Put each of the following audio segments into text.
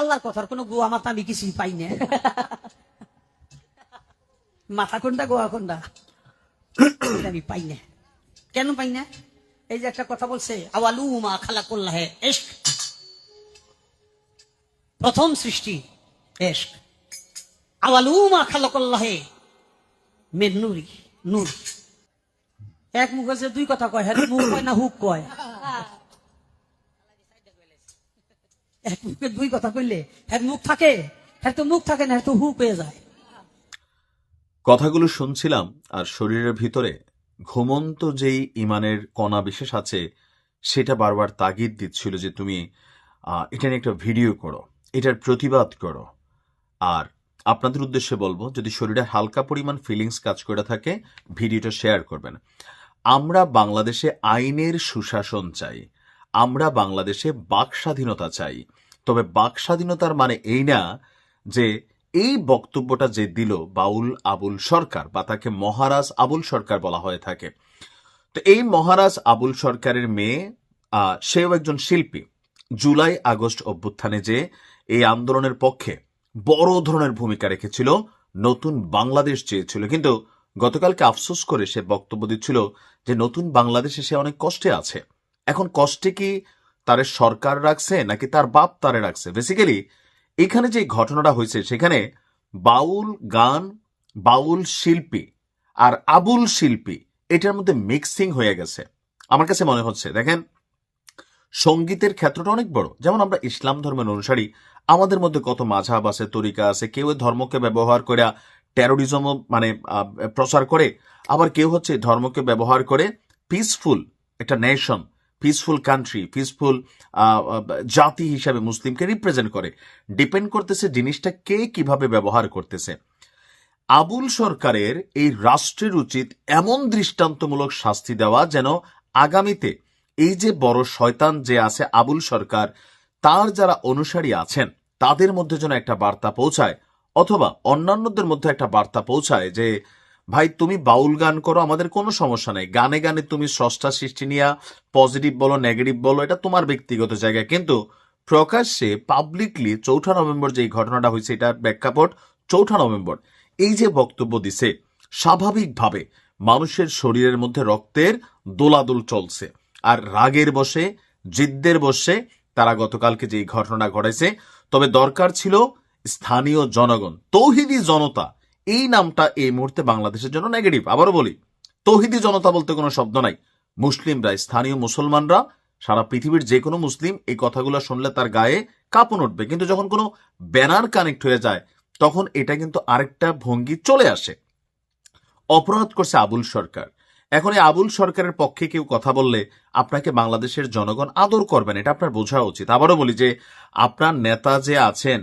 আল্লাহর কথার কোনো গোয়া মাথা আমি কিছুই পাই না। মাথা কোনটা গোয়া কোনটা আমি পাই না। কেন পাই না? এই যে একটা কথা বলছে, আওয়ালু মা খালাকুল্লাহ ইশক, প্রথম সৃষ্টি ইশক। আওয়ালু মা খালাকুল্লাহ মিন নূরি, নূর। এক মুখে যে দুই কথা কয়, হ্যাঁ মুখ কয় না হুক কয়? এক মুখে দুই কথা কইলে হ্যাঁ মুখ থাকে, হ্যাঁ তো মুখ থাকে না, হ্যাঁ তো হুক হয়ে যায়। কথাগুলো শুনছিলাম আর শরীরের ভিতরে ঘুমন্ত যেই ইমানের কণা বিশেষ আছে সেটা বারবার তাগিদ দিচ্ছিল যে তুমি এটা নিয়ে একটা ভিডিও করো, এটার প্রতিবাদ করো। আর আপনাদের উদ্দেশ্যে বলবো, যদি শরীরে হালকা পরিমাণ ফিলিংস কাজ করে থাকে ভিডিওটা শেয়ার করবেন। আমরা বাংলাদেশে আইনের সুশাসন চাই, আমরা বাংলাদেশে বাক স্বাধীনতা চাই। তবে বাক স্বাধীনতার মানে এই না যে এই বক্তব্যটা যে দিল বাউল আবুল সরকার, বা তাকে মহারাজ আবুল সরকার বলা হয়ে থাকে, তো এই মহারাজ আবুল সরকারের মেয়ে, সেও একজন শিল্পী। জুলাই আগস্ট অভ্যুত্থানে যে এই আন্দোলনের পক্ষে বড় ধরনের ভূমিকা রেখেছিল, নতুন বাংলাদেশ চেয়েছিল, কিন্তু গতকালকে আফসোস করে সে বক্তব্য দিচ্ছিল যে নতুন বাংলাদেশে সে অনেক কষ্টে আছে। এখন কষ্টে কি তারে সরকার রাখছে নাকি তার বাপ তারে রাখছে? বেসিক্যালি এখানে যে ঘটনাটা হয়েছে সেখানে বাউল গান, বাউল শিল্পী আর আবুল শিল্পী এটার মধ্যে মিক্সিং হয়ে গেছে আমার কাছে মনে হচ্ছে। দেখেন, সঙ্গীতের ক্ষেত্রটা অনেক বড়। যেমন আমরা ইসলাম ধর্মের অনুসারী, আমাদের মধ্যে কত মাঝহাব আছে, তরিকা আছে। কেউ ধর্মকে ব্যবহার করে টেরোরিজম মানে প্রচার করে, আবার কেউ হচ্ছে ধর্মকে ব্যবহার করে পিসফুল একটা নেশন, পিসফুল কান্ট্রি, পিসফুল জাতি হিসাবে মুসলিমকে রিপ্রেজেন্ট করে। ডিপেন্ড করতেছে জিনিসটা কে কিভাবে ব্যবহার করতেছে। আবুল সরকারের এই রাষ্ট্রের উচিত এমন দৃষ্টান্তমূলক শাস্তি দেওয়া যেন আগামীতে এই যে বড় শয়তান যে আছে আবুল সরকার, তার যারা অনুসারী আছেন তাদের মধ্যে যেন একটা বার্তা পৌঁছায়, অথবা অন্যান্যদের মধ্যে একটা বার্তা পৌঁছায় যে ভাই তুমি বাউল গান করো, আমাদের কোনো সমস্যা নেই, গানে গানে তুমি স্রষ্টা সৃষ্টি নিয়ে পজিটিভ বলো নেগেটিভ বলো, এটা তোমার ব্যক্তিগত জায়গা, কিন্তু প্রকাশ্যে পাবলিকলি 4 নভেম্বর যে ঘটনাটা হয়েছে, এটা প্রেক্ষাপট 4 নভেম্বর, এই যে বক্তব্য দিছে, স্বাভাবিকভাবে মানুষের শরীরের মধ্যে রক্তের দোলাদোল চলছে। আর রাগের বসে, জিদ্দের বসে তারা গতকালকে যে ঘটনা ঘটেছে। তবে দরকার ছিল স্থানীয় জনগণ, তৌহিদি জনতা, এই নামটা এই মুহূর্তে বাংলাদেশের জন্য নেগেটিভ। আবারও বলি, তৌহিদি জনতা বলতে কোনো শব্দ নাই। মুসলিমরা, স্থানীয় মুসলমানরা, সারা পৃথিবীর যে কোনো মুসলিম এই কথাগুলো শুনলে তার গায়ে কাঁপন উঠবে। কিন্তু যখন কোনো ব্যানার কানেক্ট হয়ে যায় তখন এটা কিন্তু আরেকটা ভঙ্গি চলে আসে। অপরাধ করছে আবুল সরকার। এখন এই আবুল সরকারের পক্ষে কেউ কথা বললে আপনাকে বাংলাদেশের জনগণ আদর করবেন, এটা আপনার বোঝা উচিত। আবারও বলি যে আপনার নেতা যে আছেন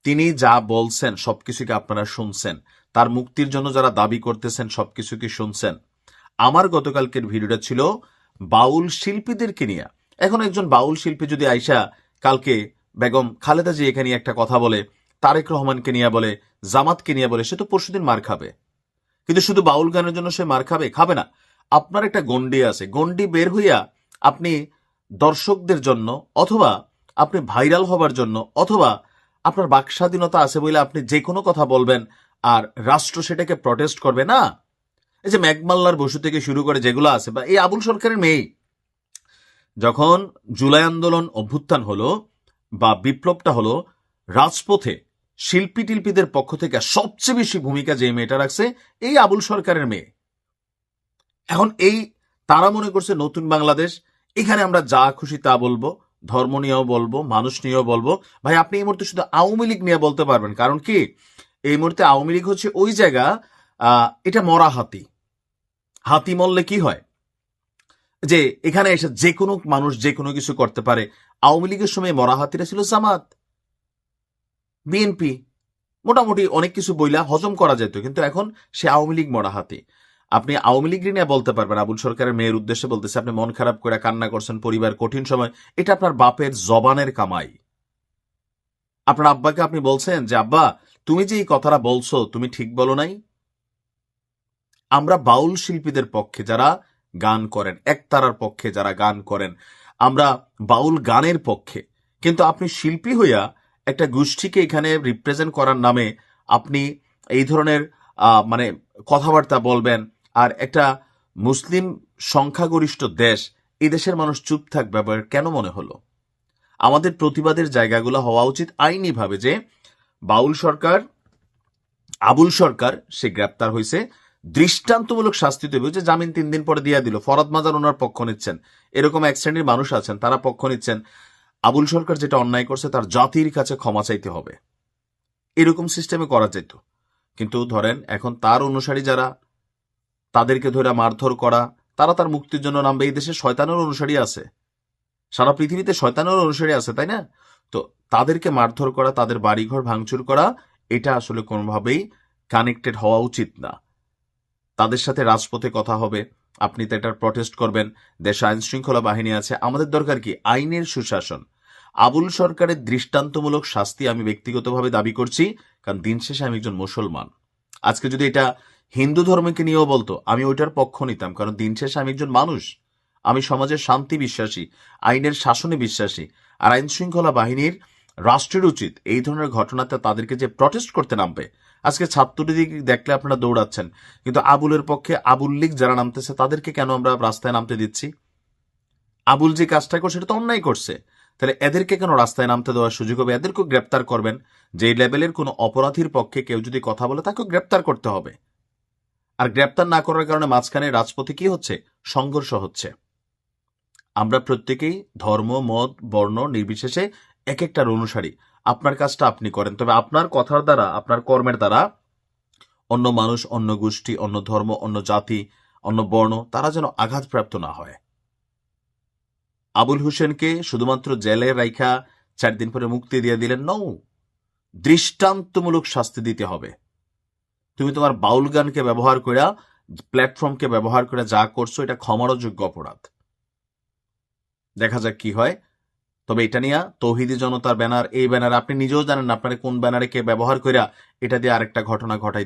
তিনি যা বলছেন সবকিছুকে আপনারা শুনছেন, তার মুক্তির জন্য যারা দাবি করতেছেন সবকিছু কি শুনছেন? আমার গতকালকের ভিডিওটা ছিল বাউল শিল্পীদেরকে নিয়ে। এখন একজন বাউল শিল্পী যদি আইসা কালকে বেগম খালেদা জি এখানে একটা কথা বলে, তারেক রহমানকে নিয়ে বলে, জামাতকে নিয়ে বলে, সে তো পরশুদিন মার খাবে। কিন্তু শুধু বাউল গানের জন্য সে মার খাবে? খাবে না। আপনার একটা গন্ডি আছে, গন্ডি বের হইয়া আপনি দর্শকদের জন্য, অথবা আপনি ভাইরাল হবার জন্য, অথবা আপনার বাক স্বাধীনতা আছে বলে আপনি যে কোনো কথা বলবেন আর রাষ্ট্র সেটাকে প্রটেস্ট করবে না। এই যে মেঘমাল্লার বসু থেকে শুরু করে যেগুলো আছে, বা এই আবুল সরকারের মেয়ে, যখন জুলাই আন্দোলন অভ্যুত্থান হলো বা বিপ্লবটা হলো, রাজপথে শিল্পী টিল্পীদের পক্ষ থেকে সবচেয়ে বেশি ভূমিকা যে মেয়েটা রাখছে এই আবুল সরকারের মেয়ে। এখন এই তারা মনে করছে নতুন বাংলাদেশ, এখানে আমরা যা খুশি তা বলবো, ধর্ম নিয়েও বলবো, মানুষ নিয়েও বলবো। ভাই আপনি এই মুহূর্তে শুধু আওয়ামী লীগ নিয়ে বলতে পারবেন, কারণ কি এই মুহূর্তে আওয়ামী লীগ হচ্ছে ওই জায়গা, এটা মরা হাতি। হাতি মরলে কি হয়, যে এখানে এসে যে কোনো মানুষ যে কোনো কিছু করতে পারে। আওয়ামী লীগের সময় মরা হাতিরা ছিল জামাত, বিএনপি, মোটামুটি অনেক কিছু বইলা হজম করা যেত, কিন্তু এখন সে আওয়ামী লীগ মরা হাতি। আপনি আওয়ামী লীগ নিয়ে বলতে পারবেন। আবুল সরকারের মেয়ের উদ্দেশ্যে বলতেছে, আপনি মন খারাপ করে কান্না করছেন, পরিবার কঠিন সময়, এটা আপনার বাপের জবানের কামাই। আপনার আব্বাকে আপনি বলছেন যে আব্বা তুমি যে এই কথাটা বলছো তুমি ঠিক বলো নাই। আমরা বাউল শিল্পীদের পক্ষে যারা গান করেন, একতারার পক্ষে যারা গান করেন, আমরা বাউল গানের পক্ষে। কিন্তু আপনি শিল্পী হইয়া একটা গোষ্ঠীকে এখানে রিপ্রেজেন্ট করার নামে আপনি এই ধরনের মানে কথাবার্তা বলবেন, আর একটা মুসলিম সংখ্যাগরিষ্ঠ দেশ, এই দেশের মানুষ চুপ থাকবে আবার কেন মনে হলো? আমাদের প্রতিবাদের জায়গাগুলো হওয়া উচিত আইনিভাবে, যে আবুল সরকার সে গ্রেপ্তার হয়েছে, দৃষ্টান্তমূলক শাস্তি দেবে, যে জামিন 3 দিন পরে দিয়ে দিল, ফরদ মাজার ওনার পক্ষ নিচ্ছেন, এরকম এক শ্রেণীর মানুষ আছেন তারা পক্ষ নিচ্ছেন। আবুল সরকার যেটা অন্যায় করছে তার জাতির কাছে ক্ষমা চাইতে হবে, এরকম সিস্টেমে করা যেত। কিন্তু ধরেন এখন তার অনুসারী যারা, তাদেরকে ধরে মারধর করা, তারা তার মুক্তির জন্য নামবে। এই দেশে শয়তানের অনুসারী আছে, সারা পৃথিবীতে শয়তানের অনুসারী আছে, তাই না? তো তাদেরকে মারধর করা, তাদের বাড়িঘর ভাঙচুর করা, এটা আসলে কোনোভাবেই কানেক্টেড হওয়া উচিত না। তাদের সাথে রাজপথে কথা হবে, আপনি তো এটার প্রটেস্ট করবেন, দেশে আইন শৃঙ্খলা বাহিনী আছে, আমাদের দরকার কি আইনের সুশাসন। আবুল সরকারের দৃষ্টান্তমূলক শাস্তি আমি ব্যক্তিগতভাবে দাবি করছি, কারণ দিন শেষে আমি একজন মুসলমান। আজকে যদি এটা হিন্দু ধর্মকে নিয়েও বলতো, আমি ওইটার পক্ষ নিতাম, কারণ দিন শেষে আমি একজন মানুষ, আমি সমাজের শান্তি বিশ্বাসী, আইনের শাসনে বিশ্বাসী। আর আইন শৃঙ্খলা বাহিনীর, রাষ্ট্রের উচিত এই ধরনের ঘটনাতে তাদেরকে যে প্রটেস্ট করতে নামবে। আজকে ছাত্রলীগ দেখলে আপনারা দৌড়াচ্ছেন, কিন্তু আবুলের পক্ষে আবুল লীগ যারা নামতেছে তাদেরকে কেন আমরা রাস্তায় নামতে দিচ্ছি? আবুল যে কাজটা করছে সেটা তো অন্যায় করছে, তাহলে এদেরকে কেন রাস্তায় নামতে দেওয়ার সুযোগ হবে? এদেরকেও গ্রেপ্তার করবেন। যে লেভেলের কোনো অপরাধীর পক্ষে কেউ যদি কথা বলে তাকেও গ্রেপ্তার করতে হবে। আর গ্রেপ্তার না করার কারণে মাঝখানে রাজপথে কি হচ্ছে? সংঘর্ষ হচ্ছে। আমরা প্রত্যেকেই ধর্ম, মত, বর্ণ নির্বিশেষে এক একটার অনুসারী। আপনার কাজটা আপনি করেন, তবে আপনার কথার দ্বারা, আপনার কর্মের দ্বারা অন্য মানুষ, অন্য গোষ্ঠী, অন্য ধর্ম, অন্য জাতি, অন্য বর্ণ, তারা যেন আঘাতপ্রাপ্ত না হয়। আবুল হোসেনকে শুধুমাত্র জেলে রাইখা 4 দিন পরে মুক্তি দিয়ে দিলেন? নও, দৃষ্টান্তমূলক শাস্তি দিতে হবে। তুমি তোমার বাউল গানকে ব্যবহার করে, প্ল্যাটফর্মকে ব্যবহার করে যা করছো, এটা ক্ষমার যোগ্য অপরাধ। দেখা যাক কি হয়। তবে এটা নিয়ে তৌহিদি জনতার ব্যানার, এই ব্যানার আপনি নিজেও জানেন না আপনার কোন ব্যানারে কে ব্যবহার করে এটা দিয়ে আরেকটা ঘটনা ঘটাই